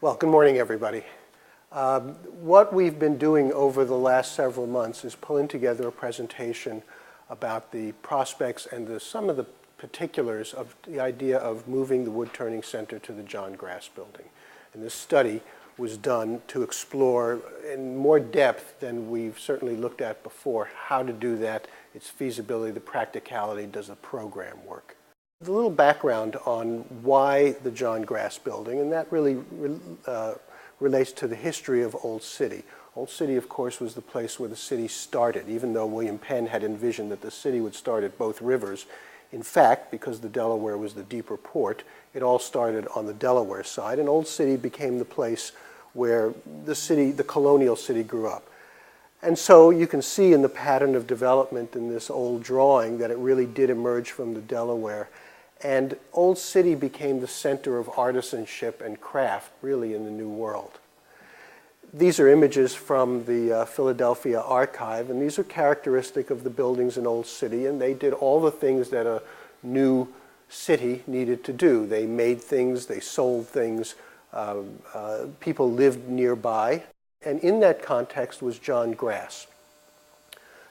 Well, good morning, everybody. What we've been doing over the last several months is pulling together a presentation about the prospects and some of the particulars of the idea of moving the Wood Turning Center to the John Grass Building. And this study was done to explore in more depth than we've certainly looked at before how to do that, its feasibility, the practicality, does the program work. A little background on why the John Grass Building, and that really relates to the history of Old City. Old City, of course, was the place where the city started, even though William Penn had envisioned that the city would start at both rivers. In fact, because the Delaware was the deeper port, it all started on the Delaware side, and Old City became the place where the colonial city grew up. And so you can see in the pattern of development in this old drawing that it really did emerge from the Delaware. And Old City became the center of artisanship and craft, really, in the New World. These are images from the Philadelphia Archive, and these are characteristic of the buildings in Old City, and they did all the things that a new city needed to do. They made things, they sold things, people lived nearby, and in that context was John Grass.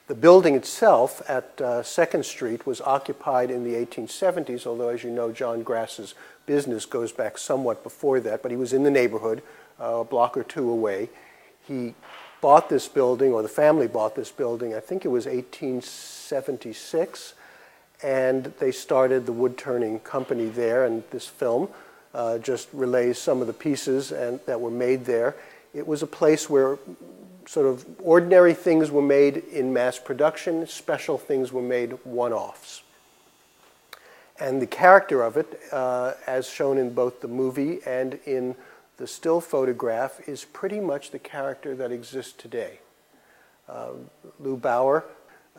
The building itself at 2nd Street was occupied in the 1870s, although, as you know, John Grass's business goes back somewhat before that, but he was in the neighborhood, a block or two away. He bought this building, or the family bought this building, I think it was 1876, and they started the wood turning company there, and this film just relays some of the pieces that were made there. It was a place where sort of ordinary things were made in mass production, special things were made one-offs. And the character of it, as shown in both the movie and in the still photograph, is pretty much the character that exists today. Lou Bauer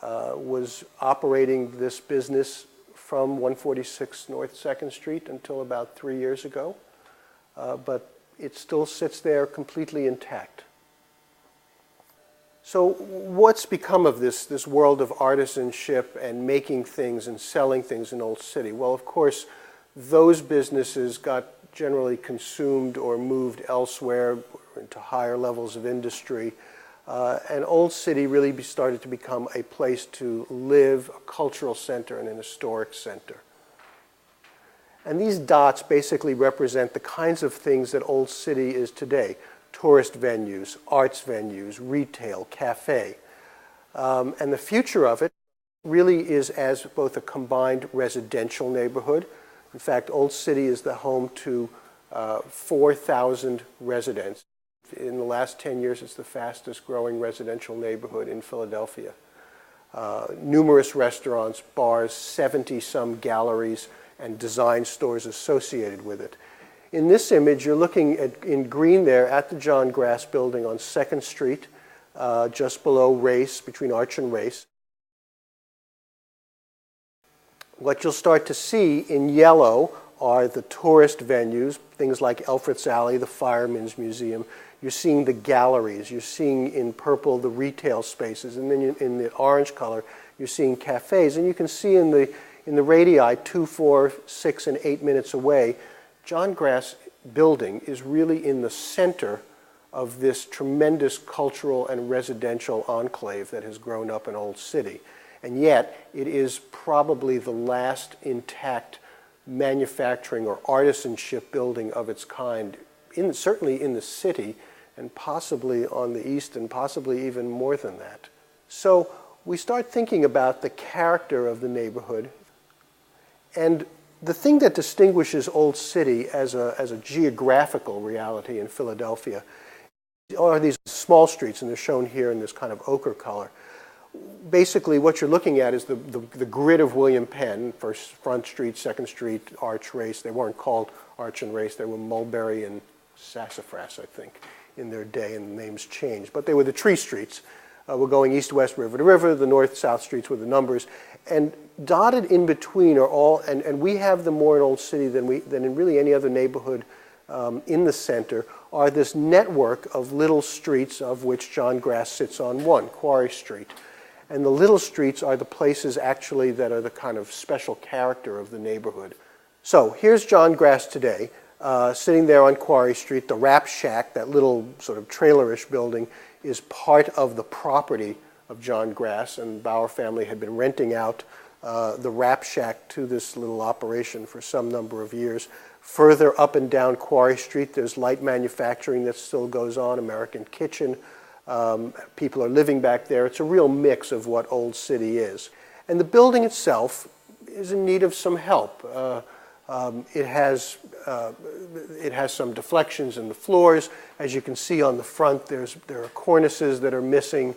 was operating this business from 146 North 2nd Street until about 3 years ago, but it still sits there completely intact. So what's become of this world of artisanship and making things and selling things in Old City? Well, of course, those businesses got generally consumed or moved elsewhere into higher levels of industry. And Old City really started to become a place to live, a cultural center and an historic center. And these dots basically represent the kinds of things that Old City is today. Tourist venues, arts venues, retail, cafe. And the future of it really is as both a combined residential neighborhood. In fact, Old City is the home to 4,000 residents. In the last 10 years, it's the fastest growing residential neighborhood in Philadelphia. Numerous restaurants, bars, 70-some galleries, and design stores associated with it. In this image, you're looking in green there at the John Grass Building on 2nd Street, just below Race, between Arch and Race. What you'll start to see in yellow are the tourist venues, things like Elfreth's Alley, the Fireman's Museum. You're seeing the galleries. You're seeing in purple the retail spaces. And then in the orange color, you're seeing cafes. And you can see in the radii 2, 4, 6, and 8 minutes away, John Grass Building is really in the center of this tremendous cultural and residential enclave that has grown up in Old City. And yet, it is probably the last intact manufacturing or artisanship building of its kind, certainly in the city, and possibly on the east, and possibly even more than that. So we start thinking about the character of the neighborhood, and the thing that distinguishes Old City as a geographical reality in Philadelphia are these small streets, and they're shown here in this kind of ochre color. Basically, what you're looking at is the grid of William Penn, first Front Street, 2nd Street, Arch, Race. They weren't called Arch and Race. They were Mulberry and Sassafras, I think, in their day, and the names changed. But they were the tree streets. We're going east-west, river to river. The north-south streets were the numbers. And dotted in between are all, and we have them more in Old City than in really any other neighborhood in the center, are this network of little streets, of which John Grass sits on one, Quarry Street. And the little streets are the places actually that are the kind of special character of the neighborhood. So here's John Grass today. sitting there on Quarry Street. The Wrap Shack, that little sort of trailerish building, is part of the property of John Grass, and the Bauer family had been renting out the Wrap Shack to this little operation for some number of years. Further up and down Quarry Street, there's light manufacturing that still goes on, American Kitchen. People are living back there. It's a real mix of what Old City is. And the building itself is in need of some help. It has some deflections in the floors. As you can see on the front, there are cornices that are missing.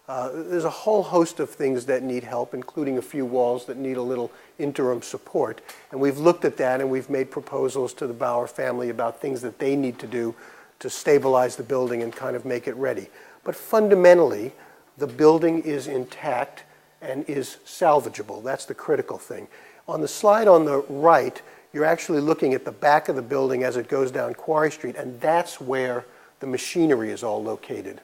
There's a whole host of things that need help, including a few walls that need a little interim support. And we've looked at that, and we've made proposals to the Bauer family about things that they need to do to stabilize the building and kind of make it ready. But fundamentally, the building is intact and is salvageable. That's the critical thing. On the slide on the right, you're actually looking at the back of the building as it goes down Quarry Street, and that's where the machinery is all located.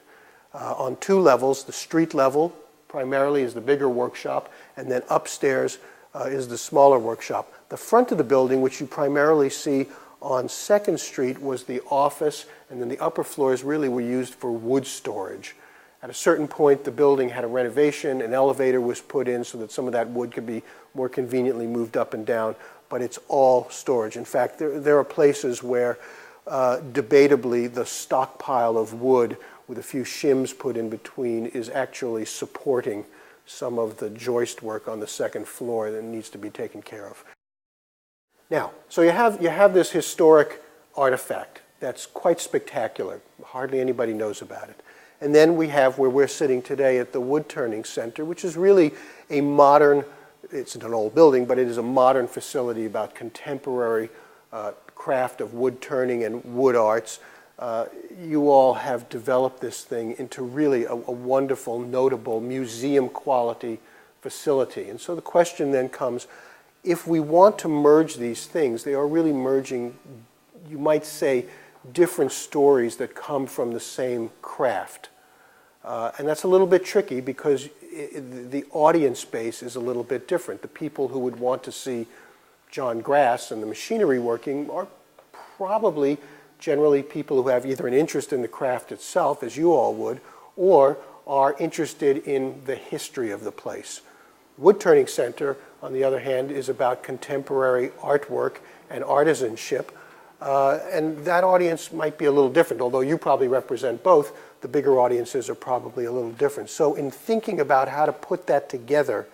On two levels, the street level primarily is the bigger workshop, and then upstairs is the smaller workshop. The front of the building, which you primarily see on 2nd Street, was the office, and then the upper floors really were used for wood storage. At a certain point, the building had a renovation, an elevator was put in so that some of that wood could be more conveniently moved up and down, but it's all storage. In fact, there are places where, debatably, the stockpile of wood with a few shims put in between is actually supporting some of the joist work on the 2nd floor that needs to be taken care of. Now, so you have this historic artifact that's quite spectacular. Hardly anybody knows about it. And then we have where we're sitting today at the Wood Turning Center, which is really a modern, it's an old building, but it is a modern facility about contemporary craft of wood turning and wood arts. You all have developed this thing into really a wonderful, notable, museum-quality facility. And so the question then comes, if we want to merge these things, they are really merging, you might say, different stories that come from the same craft. And that's a little bit tricky because the audience base is a little bit different. The people who would want to see John Grass and the machinery working are probably generally people who have either an interest in the craft itself, as you all would, or are interested in the history of the place. Wood Turning Center, on the other hand, is about contemporary artwork and artisanship. And that audience might be a little different, although you probably represent both. The bigger audiences are probably a little different. So in thinking about how to put that together,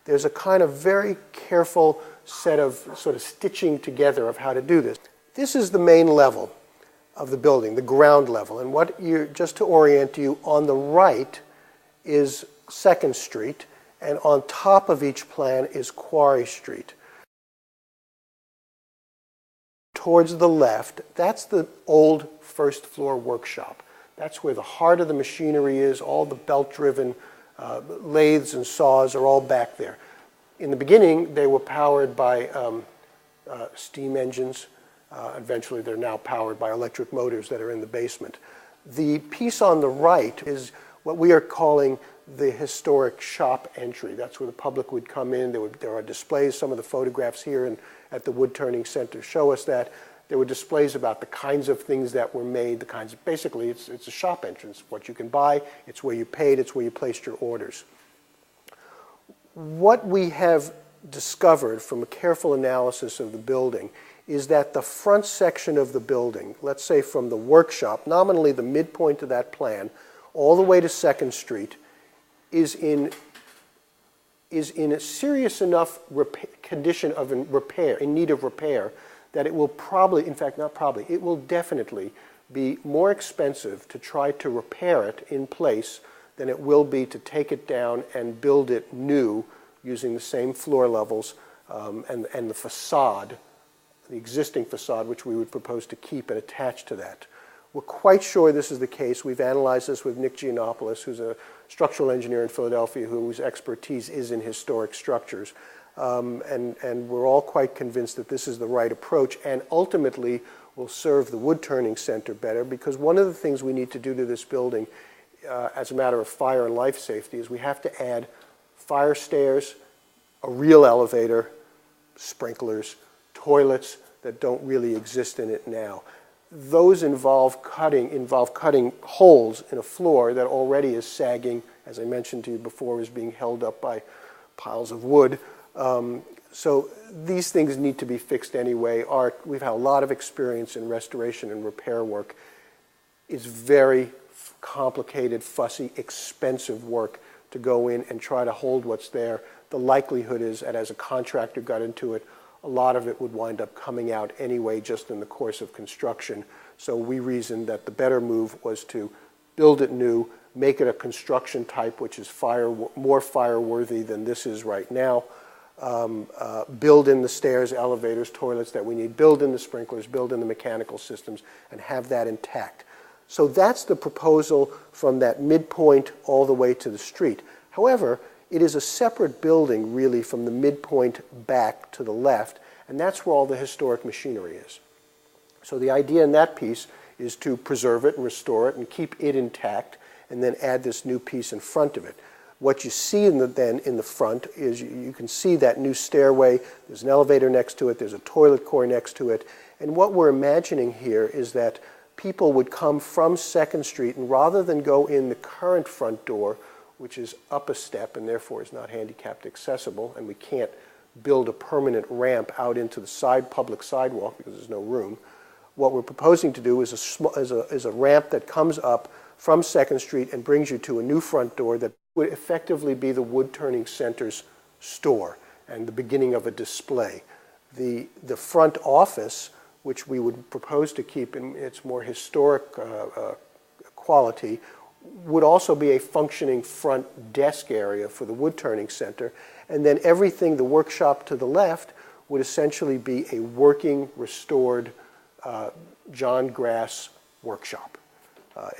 there's a kind of very careful set of sort of stitching together of how to do this. This is the main level of the building, the ground level. And what you, just to orient you, on the right is 2nd Street, and on top of each plan is Quarry Street. Towards the left, that's the old 1st floor workshop. That's where the heart of the machinery is. All the belt-driven lathes and saws are all back there. In the beginning, they were powered by steam engines. Eventually, they're now powered by electric motors that are in the basement. The piece on the right is what we are calling the historic shop entry. That's where the public would come in. There are displays. Some of the photographs here at the Wood Turning Center show us that. There were displays about the kinds of things that were made, basically it's a shop entrance. What you can buy, it's where you paid, it's where you placed your orders. What we have discovered from a careful analysis of the building is that the front section of the building, let's say from the workshop, nominally the midpoint of that plan, all the way to 2nd Street, is in a serious enough condition of repair, in need of repair, that it will probably, in fact not probably, it will definitely be more expensive to try to repair it in place than it will be to take it down and build it new using the same floor levels and the facade, the existing facade, which we would propose to keep and attach to that. We're quite sure this is the case. We've analyzed this with Nick Giannopoulos, who's a structural engineer in Philadelphia whose expertise is in historic structures. And we're all quite convinced that this is the right approach and ultimately will serve the Wood Turning Center better, because one of the things we need to do to this building as a matter of fire and life safety is we have to add fire stairs, a real elevator, sprinklers, toilets, that don't really exist in it now. Those involve cutting holes in a floor that already is sagging, as I mentioned to you before, is being held up by piles of wood. So these things need to be fixed anyway. We've had a lot of experience in restoration and repair work. It's very complicated, fussy, expensive work to go in and try to hold what's there. The likelihood is that as a contractor got into it, a lot of it would wind up coming out anyway just in the course of construction. So we reasoned that the better move was to build it new, make it a construction type which is more fire-worthy than this is right now, build in the stairs, elevators, toilets that we need, build in the sprinklers, build in the mechanical systems, and have that intact. So that's the proposal from that midpoint all the way to the street. However, it is a separate building really from the midpoint back to the left, and that's where all the historic machinery is. So the idea in that piece is to preserve it and restore it and keep it intact and then add this new piece in front of it. What you see then in the front is you can see that new stairway. There's an elevator next to it. There's a toilet core next to it. And what we're imagining here is that people would come from 2nd Street, and rather than go in the current front door, which is up a step and therefore is not handicapped accessible, and we can't build a permanent ramp out into the public sidewalk because there's no room, what we're proposing to do is a ramp that comes up from 2nd Street and brings you to a new front door that would effectively be the Wood Turning Center's store and the beginning of a display. The front office, which we would propose to keep in its more historic quality, would also be a functioning front desk area for the Wood Turning Center. And then everything, the workshop to the left, would essentially be a working, restored John Grass workshop.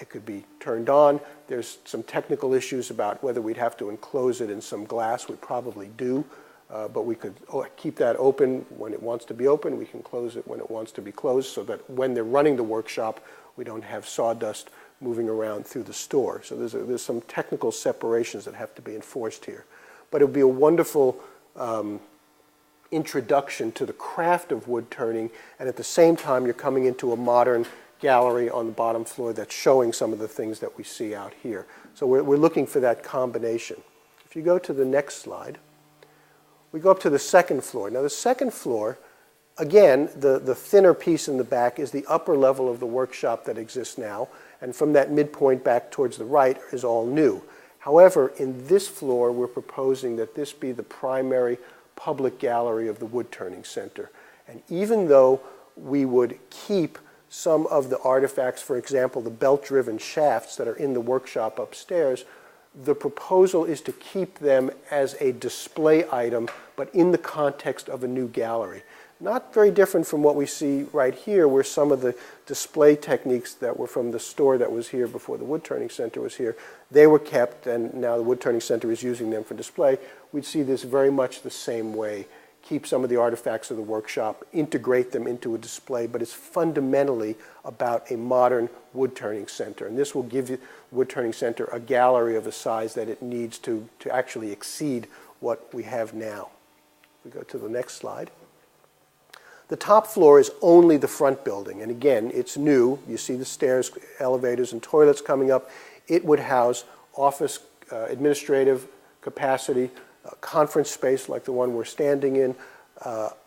It could be turned on. There's some technical issues about whether we'd have to enclose it in some glass. We probably do, but we could keep that open when it wants to be open. We can close it when it wants to be closed so that when they're running the workshop, we don't have sawdust moving around through the store. So there's some technical separations that have to be enforced here. But it would be a wonderful introduction to the craft of wood turning, and at the same time you're coming into a modern gallery on the bottom floor that's showing some of the things that we see out here. So we're looking for that combination. If you go to the next slide, we go up to the 2nd floor. Now the 2nd floor, again, the thinner piece in the back is the upper level of the workshop that exists now, and from that midpoint back towards the right is all new. However, in this floor, we're proposing that this be the primary public gallery of the Wood Turning Center. And even though we would keep some of the artifacts, for example, the belt-driven shafts that are in the workshop upstairs, the proposal is to keep them as a display item, but in the context of a new gallery. Not very different from what we see right here, where some of the display techniques that were from the store that was here before the Wood Turning Center was here, they were kept, and now the Wood Turning Center is using them for display. We'd see this very much the same way. Keep some of the artifacts of the workshop, integrate them into a display, but it's fundamentally about a modern wood turning center. And this will give the Wood Turning Center a gallery of a size that it needs to actually exceed what we have now. We go to the next slide. The top floor is only the front building, and again, it's new. You see the stairs, elevators, and toilets coming up. It would house office, administrative capacity, conference space like the one we're standing in,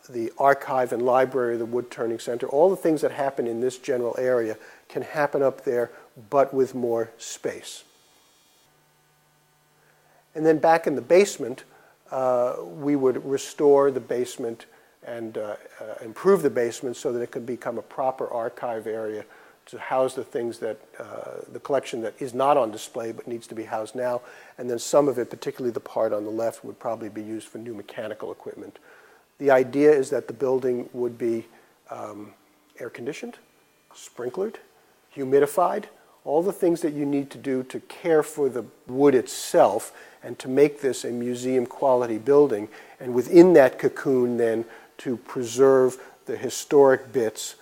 the archive and library of the Wood Turning Center. All the things that happen in this general area can happen up there, but with more space. And then back in the basement, we would restore the basement and improve the basement so that it could become a proper archive area to house the things that, the collection that is not on display but needs to be housed now. And then some of it, particularly the part on the left, would probably be used for new mechanical equipment. The idea is that the building would be air conditioned, sprinklered, humidified, all the things that you need to do to care for the wood itself and to make this a museum quality building. And within that cocoon then to preserve the historic bits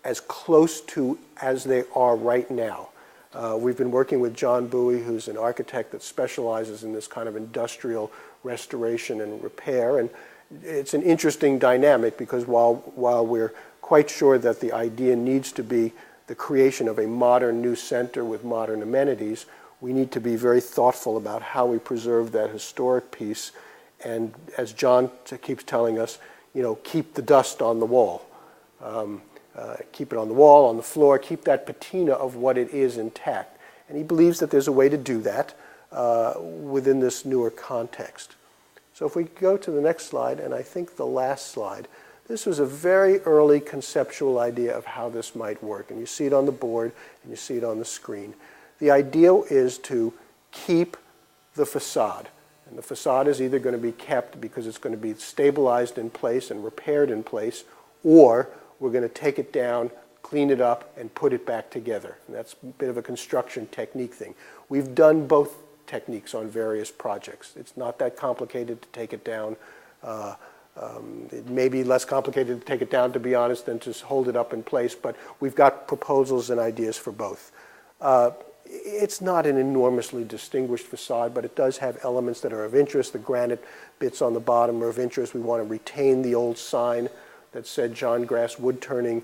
as close to as they are right now. We've been working with John Bowie, who's an architect that specializes in this kind of industrial restoration and repair, it's an interesting dynamic because while we're quite sure that the idea needs to be the creation of a modern new center with modern amenities, we need to be very thoughtful about how we preserve that historic piece. And as John keeps telling us, keep the dust on the wall. Keep it on the wall, on the floor, keep that patina of what it is intact. And he believes that there's a way to do that within this newer context. So if we go to the next slide, and I think the last slide, this was a very early conceptual idea of how this might work. And you see it on the board, and you see it on the screen. The idea is to keep the facade. And the facade is either going to be kept because it's going to be stabilized in place and repaired in place, or we're going to take it down, clean it up, and put it back together. And that's a bit of a construction technique thing. We've done both techniques on various projects. It's not that complicated to take it down. It may be less complicated to take it down, to be honest, than to hold it up in place, but we've got proposals and ideas for both. It's not an enormously distinguished facade, but it does have elements that are of interest. The granite bits on the bottom are of interest. We want to retain the old sign that said John Grass Wood Turning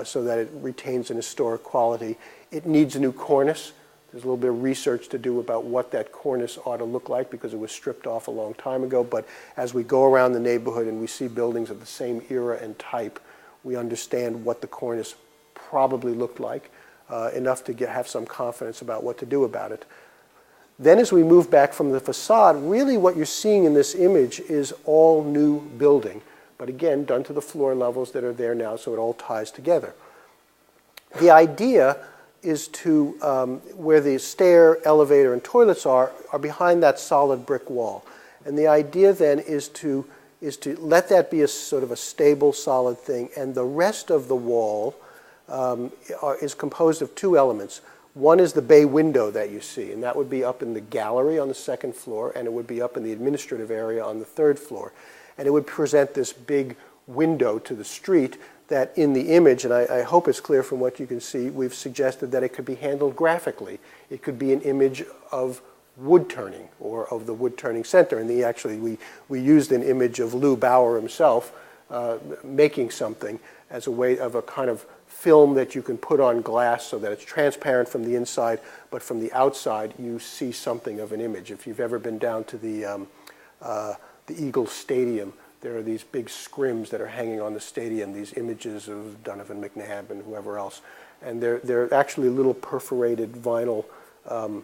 so that it retains an historic quality. It needs a new cornice. There's a little bit of research to do about what that cornice ought to look like because it was stripped off a long time ago. But as we go around the neighborhood and we see buildings of the same era and type, we understand what the cornice probably looked like, enough to have some confidence about what to do about it. Then as we move back from the facade, really what you're seeing in this image is all new building, but again, done to the floor levels that are there now, so it all ties together. The idea is to, where the stair, elevator, and toilets are behind that solid brick wall. And the idea then is to let that be a sort of a stable, solid thing, and the rest of the wall is composed of two elements. One is the bay window that you see, and that would be up in the gallery on the second floor, and it would be up in the administrative area on the third floor. And it would present this big window to the street that in the image, and I hope it's clear from what you can see, we've suggested that it could be handled graphically. It could be an image of wood turning or of the wood turning center. And we used an image of Lou Bauer himself making something as a way of a kind of film that you can put on glass so that it's transparent from the inside, but from the outside you see something of an image. If you've ever been down to the Eagles Stadium, there are these big scrims that are hanging on the stadium, these images of Donovan McNabb and whoever else. And they're actually little perforated vinyl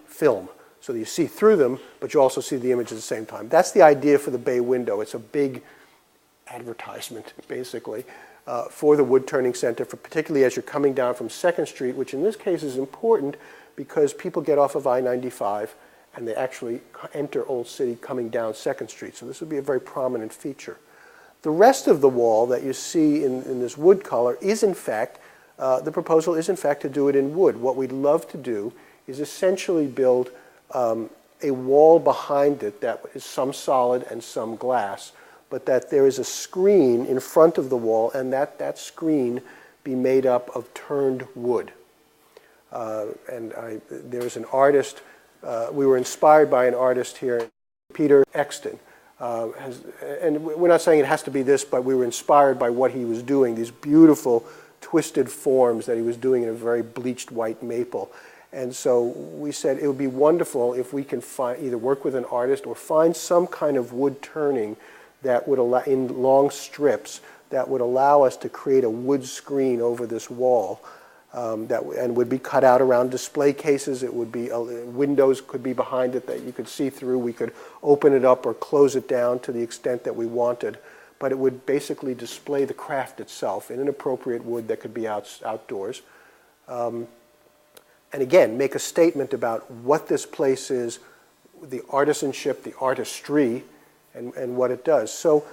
film. So you see through them, but you also see the image at the same time. That's the idea for the bay window. It's a big advertisement, basically, for the Wood Turning Center, particularly as you're coming down from 2nd Street, which in this case is important because people get off of I-95 and they actually enter Old City coming down 2nd Street. So this would be a very prominent feature. The rest of the wall that you see in this wood color is in fact, the proposal is in fact to do it in wood. What we'd love to do is essentially build a wall behind it that is some solid and some glass, but that there is a screen in front of the wall and that screen be made up of turned wood. There's an artist, we were inspired by an artist here, Peter Exton. And we're not saying it has to be this, but we were inspired by what he was doing, these beautiful twisted forms that he was doing in a very bleached white maple. And so we said it would be wonderful if we can either work with an artist or find some kind of wood turning that would allow, in long strips, that would allow us to create a wood screen over this wall and would be cut out around display cases. It would be, windows could be behind it that you could see through. We could open it up or close it down to the extent that we wanted. But it would basically display the craft itself in an appropriate wood that could be outdoors. And again, make a statement about what this place is, the artisanship, the artistry, and what it does. So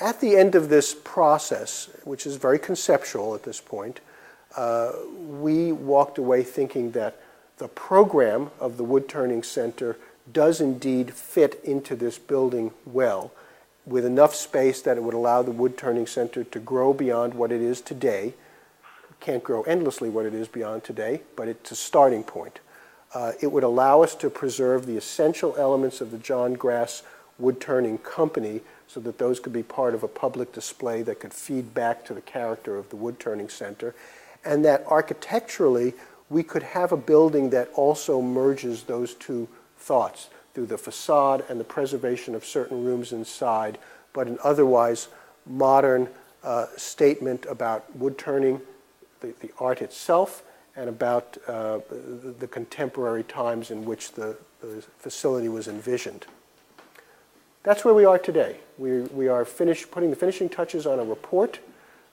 at the end of this process, which is very conceptual at this point, we walked away thinking that the program of the Wood Turning Center does indeed fit into this building well, with enough space that it would allow the Wood Turning Center to grow beyond what it is today. It can't grow endlessly what it is beyond today, but it's a starting point. It would allow us to preserve the essential elements of the John Grass wood-turning company so that those could be part of a public display that could feed back to the character of the wood-turning center, and that architecturally we could have a building that also merges those two thoughts through the facade and the preservation of certain rooms inside, but an otherwise modern statement about wood-turning, the art itself, and about the contemporary times in which the facility was envisioned. That's where we are today. We are putting the finishing touches on a report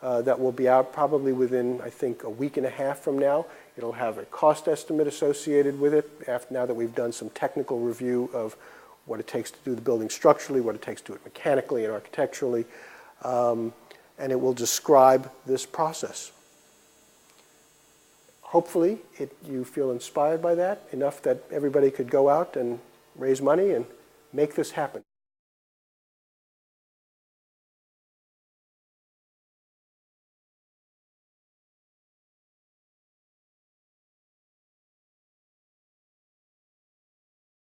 that will be out probably within, I think, a week and a half from now. It'll have a cost estimate associated with it now that we've done some technical review of what it takes to do the building structurally, what it takes to do it mechanically and architecturally, and it will describe this process. Hopefully, you feel inspired by that, enough that everybody could go out and raise money and make this happen.